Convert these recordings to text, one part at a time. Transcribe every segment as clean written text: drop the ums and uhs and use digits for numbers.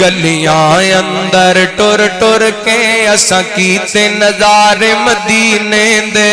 گلیاں اندر ٹر ٹر کے اساں کیتے نظارے مدینے دے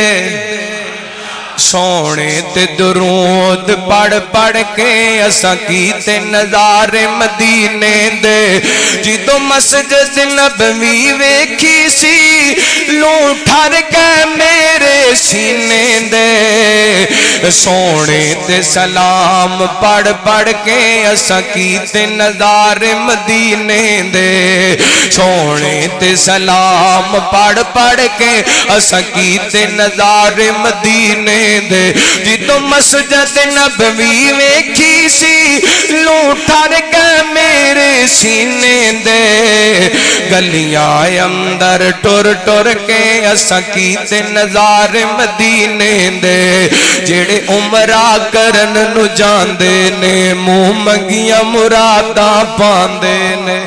سونے تے درود پڑھ پڑھ کے اساں کیتے نظارے مدینے دے جدوں مسجد نبوی ویکھی سی لوں ٹھر کے میرے سینے دے سونے تے سلام پڑھ پڑھ کے اساں کیتے نظارے مدینے دے سونے تے سلام پڑھ پڑھ کے اساں کیتے نظارے مدینے دے جدوں مسجد نبوی ویکھی سی لوں ٹھر کے میرے سینے دے گلیاں اندر ٹر ٹر کے اساں کیتے نظارے مدینے دے جڑے عمرہ کرن نو جاندے نے منہ منگیاں مراداں پاندے نے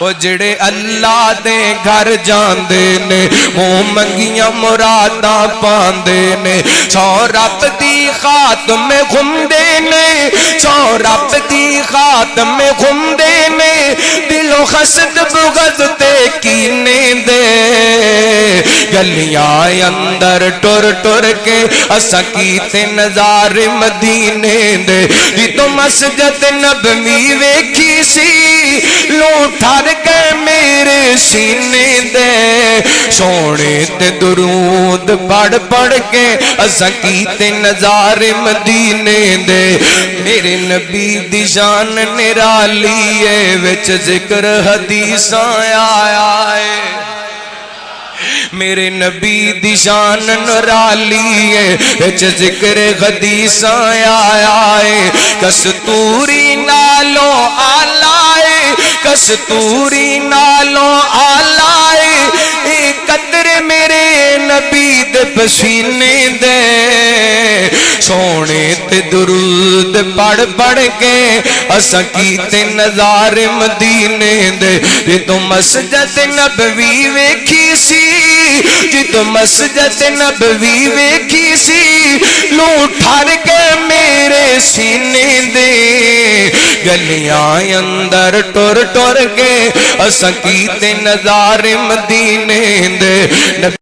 وہ جڑے اللہ دے گھر جاندے نے منہ منگیاں مراداں پاندے نے سو رب دی خاتم میں گھومدے نے سو رب دی خاتم میں گھومدے نے دلوں حسد بغض تے کینے دے گلیاں اندر ٹر ٹر کے اساں کیتے نظارے مدینے دے جدوں مسجد نبوی ویکھی سی لوں ٹھر کے میرے سینے دے سونے تے درود پڑھ پڑھ کے اساں کیتے نظارے مدینے دے میرے نبی دی شان نرالی ہے وچ ذکر حدیثاں آیا ہے میرے نبی دی شان نرالی ہے وچ ذکر حدیثاں آیا ہے کستوری نالوں آلائے کستوری نالوں آلائے قدر میرے نبی دے پسینے دے سونے تے درود پڑھ پڑھ کے اساں کیتے نظارے مدینے دے جدوں مسجد نبوی ویکھی سی جدوں مسجد نبوی ویکھی سی لوں ٹھر کے میرے سینے دے گلیاں اندر ٹر ٹر کے اساں کیتے نظارے مدینے دے